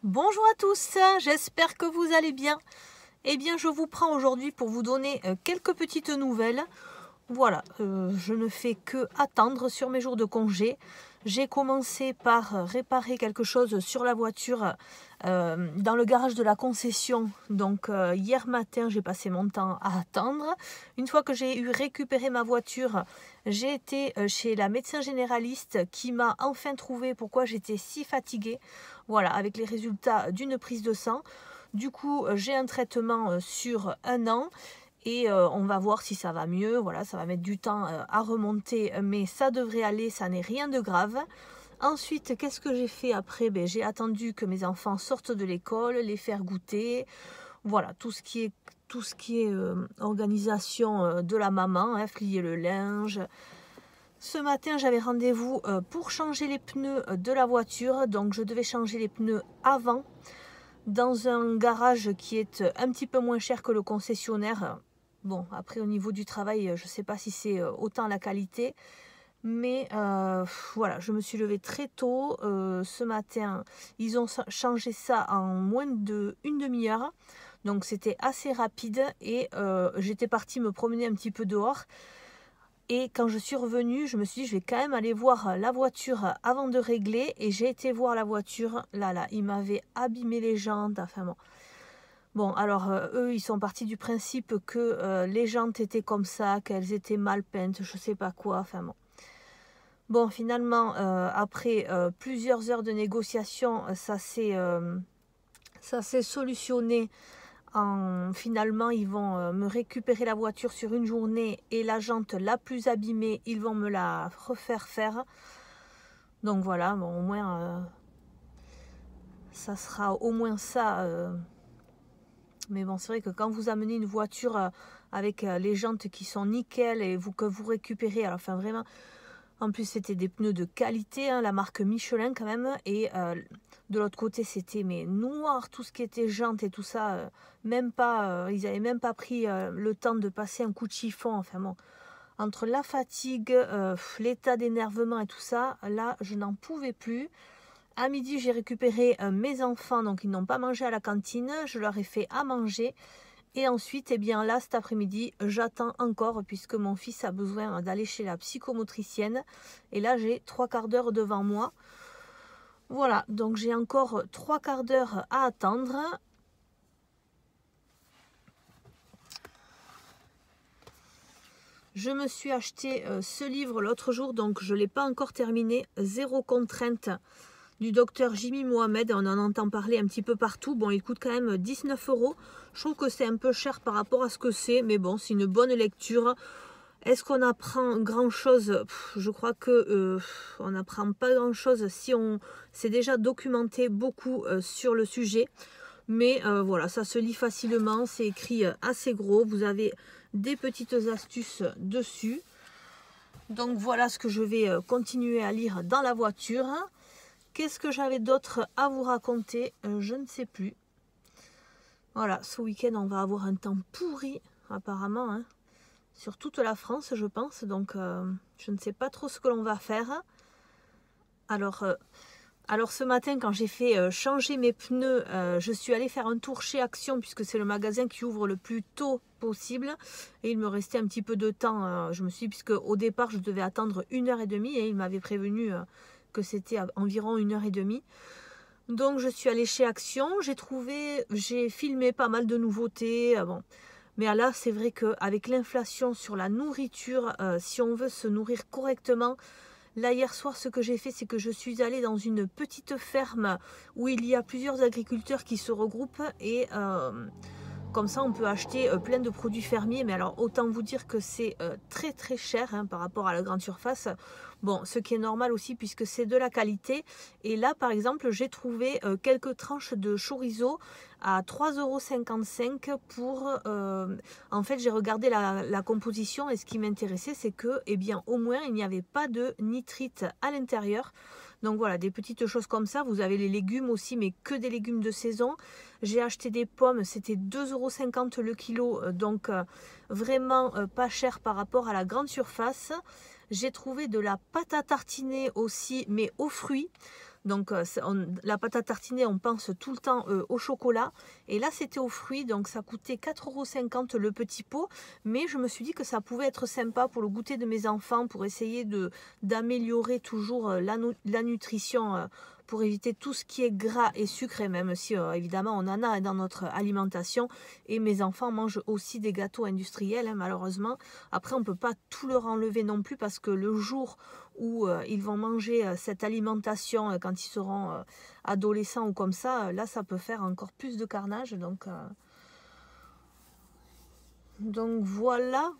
Bonjour à tous, j'espère que vous allez bien. Eh bien, je vous prends aujourd'hui pour vous donner quelques petites nouvelles. Voilà, je ne fais que attendre sur mes jours de congé. J'ai commencé par réparer quelque chose sur la voiture dans le garage de la concession. Donc hier matin, j'ai passé mon temps à attendre. Une fois que j'ai eu récupéré ma voiture, j'ai été chez la médecin généraliste qui m'a enfin trouvé pourquoi j'étais si fatiguée. Voilà, avec les résultats d'une prise de sang. Du coup, j'ai un traitement sur 1 an. Et on va voir si ça va mieux. Voilà, ça va mettre du temps à remonter, mais ça devrait aller, ça n'est rien de grave. Ensuite, qu'est-ce que j'ai fait après? J'ai attendu que mes enfants sortent de l'école, les faire goûter. Voilà, tout ce qui est organisation de la maman, hein, plier le linge. Ce matin, j'avais rendez-vous pour changer les pneus de la voiture. Donc, je devais changer les pneus avant dans un garage qui est un petit peu moins cher que le concessionnaire. Bon, après au niveau du travail, je ne sais pas si c'est autant la qualité, mais voilà, je me suis levée très tôt ce matin. Ils ont changé ça en moins d'une demi-heure, donc c'était assez rapide et j'étais partie me promener un petit peu dehors. Et quand je suis revenue, je me suis dit, je vais quand même aller voir la voiture avant de régler. Et j'ai été voir la voiture. Là, ils m'avaient abîmé les jantes. Enfin bon. Bon, alors eux, ils sont partis du principe que les jantes étaient comme ça, qu'elles étaient mal peintes, je sais pas quoi. Enfin bon. Bon, finalement, après plusieurs heures de négociation, ça s'est solutionné. Finalement, ils vont me récupérer la voiture sur une journée et la jante la plus abîmée, ils vont me la refaire faire. Donc voilà, bon, au moins, ça sera au moins ça. Mais bon, c'est vrai que quand vous amenez une voiture avec les jantes qui sont nickel et que vous récupérez, alors enfin vraiment, en plus c'était des pneus de qualité, hein, la marque Michelin quand même, et de l'autre côté c'était mais noir, tout ce qui était jantes et tout ça, même pas, ils n'avaient même pas pris le temps de passer un coup de chiffon. Enfin bon, entre la fatigue, l'état d'énervement et tout ça, là je n'en pouvais plus. À midi, j'ai récupéré mes enfants, donc ils n'ont pas mangé à la cantine. Je leur ai fait à manger. Et ensuite, eh bien là, cet après-midi, j'attends encore puisque mon fils a besoin d'aller chez la psychomotricienne. Et là, j'ai 3/4 d'heure devant moi. Voilà, donc j'ai encore 3/4 d'heure à attendre. Je me suis acheté ce livre l'autre jour, donc je ne l'ai pas encore terminé. Zéro contrainte du docteur Jimmy Mohamed, on en entend parler un petit peu partout. Bon, il coûte quand même 19 €. Je trouve que c'est un peu cher par rapport à ce que c'est, mais bon, c'est une bonne lecture. Est-ce qu'on apprend grand-chose? Je crois que on n'apprend pas grand-chose si on s'est déjà documenté beaucoup sur le sujet. Mais voilà, ça se lit facilement, c'est écrit assez gros. Vous avez des petites astuces dessus. Donc voilà ce que je vais continuer à lire dans la voiture. Qu'est-ce que j'avais d'autre à vous raconter? Je ne sais plus. Voilà, ce week-end, on va avoir un temps pourri, apparemment, hein, sur toute la France, je pense. Donc, je ne sais pas trop ce que l'on va faire. Alors ce matin, quand j'ai fait changer mes pneus, je suis allée faire un tour chez Action, puisque c'est le magasin qui ouvre le plus tôt possible. Et il me restait un petit peu de temps. Je me suis dit, puisque au départ, je devais attendre 1h30, et il m'avait prévenu que c'était environ 1h30. Donc je suis allée chez Action, j'ai filmé pas mal de nouveautés. Bon. Mais là, c'est vrai qu'avec l'inflation sur la nourriture, si on veut se nourrir correctement, là hier soir, ce que j'ai fait, c'est que je suis allée dans une petite ferme où il y a plusieurs agriculteurs qui se regroupent et comme ça, on peut acheter plein de produits fermiers. Mais alors, autant vous dire que c'est très très cher hein, par rapport à la grande surface. Bon, ce qui est normal aussi puisque c'est de la qualité. Et là, par exemple, j'ai trouvé quelques tranches de chorizo à 3,55 € pour... en fait, j'ai regardé la composition et ce qui m'intéressait, c'est que, eh bien, au moins, il n'y avait pas de nitrite à l'intérieur. Donc voilà, des petites choses comme ça. Vous avez les légumes aussi, mais que des légumes de saison. J'ai acheté des pommes, c'était 2,50 € le kilo, donc vraiment pas cher par rapport à la grande surface. J'ai trouvé de la pâte à tartiner aussi, mais aux fruits. Donc la pâte à tartiner, on pense tout le temps au chocolat. Et là, c'était aux fruits, donc ça coûtait 4,50 € le petit pot. Mais je me suis dit que ça pouvait être sympa pour le goûter de mes enfants, pour essayer d'améliorer toujours la nutrition, pour éviter tout ce qui est gras et sucré, même si évidemment on en a dans notre alimentation. Et mes enfants mangent aussi des gâteaux industriels, hein, malheureusement. Après, on ne peut pas tout leur enlever non plus, parce que le jour où ils vont manger cette alimentation quand ils seront adolescents ou comme ça, là ça peut faire encore plus de carnage. Donc voilà.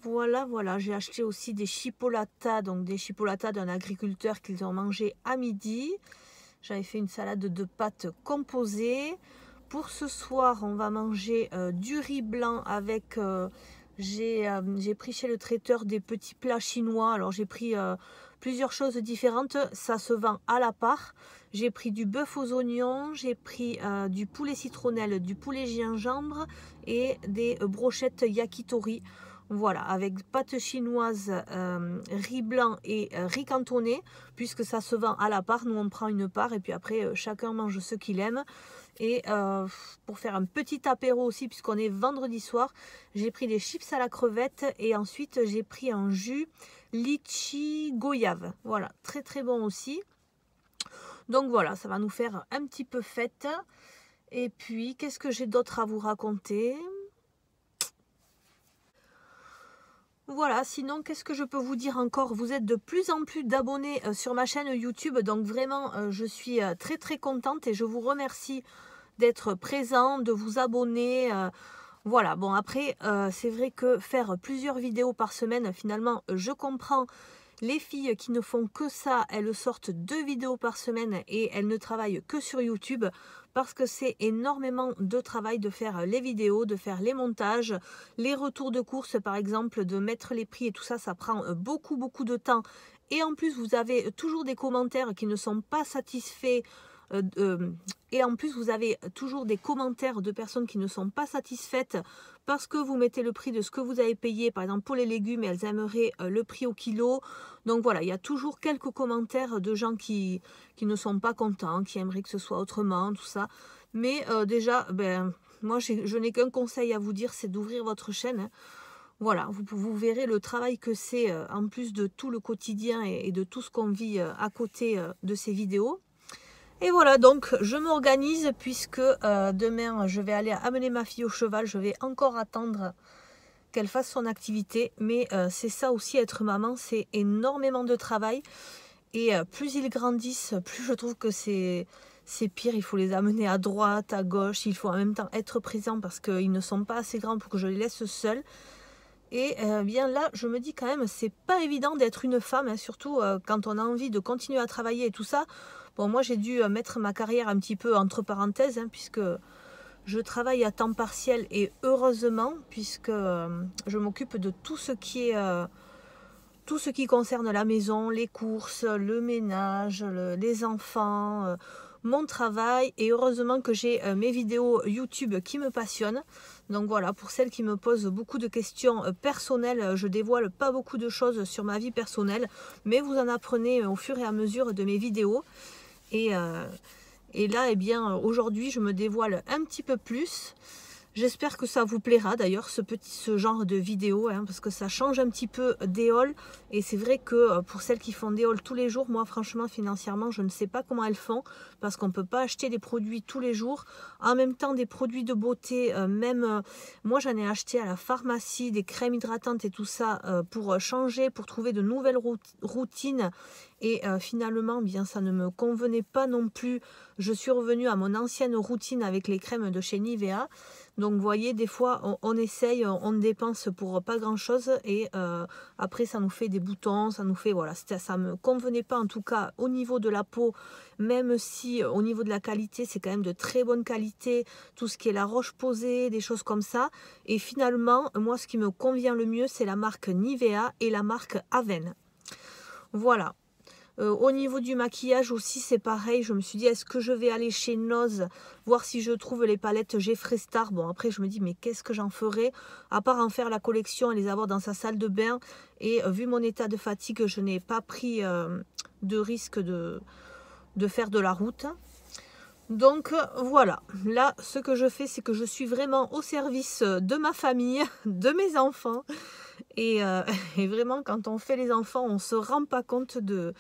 J'ai acheté aussi des chipolatas, donc des chipolatas d'un agriculteur qu'ils ont mangé à midi. J'avais fait une salade de pâtes composée. Pour ce soir, on va manger du riz blanc avec... j'ai pris chez le traiteur des petits plats chinois. Alors j'ai pris plusieurs choses différentes. Ça se vend à la part. J'ai pris du bœuf aux oignons. J'ai pris du poulet citronnelle, du poulet gingembre et des brochettes yakitori. Voilà, avec pâtes chinoises, riz blanc et riz cantonné, puisque ça se vend à la part. Nous, on prend une part et puis après, chacun mange ce qu'il aime. Et pour faire un petit apéro aussi, puisqu'on est vendredi soir, j'ai pris des chips à la crevette et ensuite j'ai pris un jus litchi goyave. Voilà, très très bon aussi. Donc voilà, ça va nous faire un petit peu fête. Et puis, qu'est-ce que j'ai d'autre à vous raconter ? Voilà, sinon, qu'est-ce que je peux vous dire encore? Vous êtes de plus en plus d'abonnés sur ma chaîne YouTube, donc vraiment, je suis très très contente et je vous remercie d'être présent, de vous abonner. Voilà, bon après, c'est vrai que faire plusieurs vidéos par semaine, finalement, je comprends. Les filles qui ne font que ça, elles sortent 2 vidéos par semaine et elles ne travaillent que sur YouTube, parce que c'est énormément de travail de faire les vidéos, de faire les montages, les retours de course par exemple, de mettre les prix et tout ça, ça prend beaucoup de temps. Et en plus, vous avez toujours des commentaires qui ne sont pas satisfaits. Et en plus, vous avez toujours des commentaires de personnes qui ne sont pas satisfaites parce que vous mettez le prix de ce que vous avez payé. Par exemple, pour les légumes, elles aimeraient le prix au kilo. Donc voilà, il y a toujours quelques commentaires de gens qui ne sont pas contents, qui aimeraient que ce soit autrement, tout ça. Mais déjà, moi, je n'ai qu'un conseil à vous dire, c'est d'ouvrir votre chaîne. Hein. Voilà, vous verrez le travail que c'est, en plus de tout le quotidien et de tout ce qu'on vit à côté de ces vidéos. Et voilà, donc je m'organise puisque demain je vais aller amener ma fille au cheval. Je vais encore attendre qu'elle fasse son activité. Mais c'est ça aussi, être maman, c'est énormément de travail. Et plus ils grandissent, plus je trouve que c'est pire. Il faut les amener à droite, à gauche. Il faut en même temps être présent parce qu'ils ne sont pas assez grands pour que je les laisse seuls. Et bien là, je me dis quand même, c'est pas évident d'être une femme, hein, surtout quand on a envie de continuer à travailler et tout ça. Bon, moi, j'ai dû mettre ma carrière un petit peu entre parenthèses, hein, puisque je travaille à temps partiel et heureusement, puisque je m'occupe de tout ce qui concerne la maison, les courses, le ménage, les enfants, mon travail. Et heureusement que j'ai mes vidéos YouTube qui me passionnent. Donc voilà, pour celles qui me posent beaucoup de questions personnelles, je dévoile pas beaucoup de choses sur ma vie personnelle, mais vous en apprenez au fur et à mesure de mes vidéos. Et là, eh bien, aujourd'hui, je me dévoile un petit peu plus. J'espère que ça vous plaira d'ailleurs, ce genre de vidéo, hein, parce que ça change un petit peu des hauls. Et c'est vrai que pour celles qui font des hauls tous les jours, moi franchement, financièrement, je ne sais pas comment elles font, parce qu'on ne peut pas acheter des produits tous les jours. En même temps, des produits de beauté, moi j'en ai acheté à la pharmacie, des crèmes hydratantes et tout ça, pour changer, pour trouver de nouvelles routines. Et finalement, bien, ça ne me convenait pas non plus. Je suis revenue à mon ancienne routine avec les crèmes de chez Nivea. Donc, vous voyez, des fois, on essaye, on dépense pour pas grand-chose. Et après, ça nous fait des boutons, ça nous fait... Voilà, ça ne me convenait pas, en tout cas, au niveau de la peau. Même si, au niveau de la qualité, c'est quand même de très bonne qualité. Tout ce qui est la Roche-Posay, des choses comme ça. Et finalement, moi, ce qui me convient le mieux, c'est la marque Nivea et la marque Aven. Voilà. Au niveau du maquillage aussi, c'est pareil. Je me suis dit, est-ce que je vais aller chez Nose, voir si je trouve les palettes Jeffree Star. Bon, après, je me dis, mais qu'est-ce que j'en ferai? À part en faire la collection et les avoir dans sa salle de bain. Et vu mon état de fatigue, je n'ai pas pris de risque de de faire de la route. Donc voilà, là ce que je fais, c'est que je suis vraiment au service de ma famille, de mes enfants. Et vraiment, quand on fait les enfants, on ne se rend pas compte de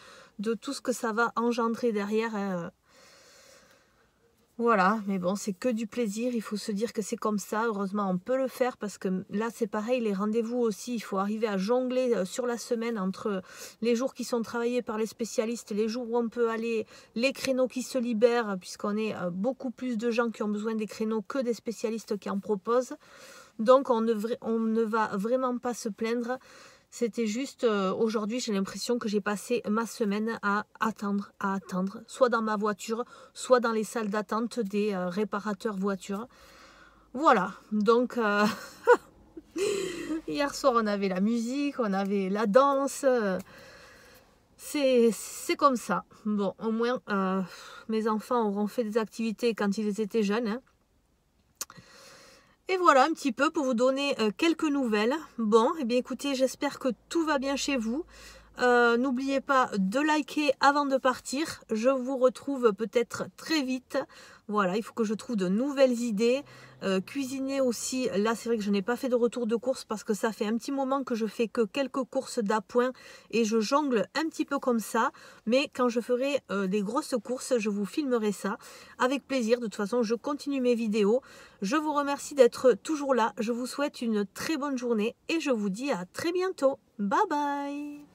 tout ce que ça va engendrer derrière. Voilà, mais bon, c'est que du plaisir. Il faut se dire que c'est comme ça. Heureusement, on peut le faire parce que là, c'est pareil, les rendez-vous aussi. Il faut arriver à jongler sur la semaine entre les jours qui sont travaillés par les spécialistes, les jours où on peut aller, les créneaux qui se libèrent, puisqu'on est beaucoup plus de gens qui ont besoin des créneaux que des spécialistes qui en proposent. Donc, on ne va vraiment pas se plaindre. C'était juste, aujourd'hui, j'ai l'impression que j'ai passé ma semaine à attendre, soit dans ma voiture, soit dans les salles d'attente des réparateurs voitures. Voilà, donc hier soir, on avait la musique, on avait la danse. C'est comme ça. Bon, au moins, mes enfants auront fait des activités quand ils étaient jeunes, hein. Et voilà un petit peu pour vous donner quelques nouvelles. Bon, et bien écoutez, j'espère que tout va bien chez vous. N'oubliez pas de liker avant de partir. Je vous retrouve peut-être très vite. Voilà, il faut que je trouve de nouvelles idées. Cuisiner aussi, là c'est vrai que je n'ai pas fait de retour de course parce que ça fait un petit moment que je fais que quelques courses d'appoint et je jongle un petit peu comme ça. Mais quand je ferai des grosses courses, je vous filmerai ça avec plaisir. De toute façon, je continue mes vidéos. Je vous remercie d'être toujours là. Je vous souhaite une très bonne journée et je vous dis à très bientôt. Bye bye!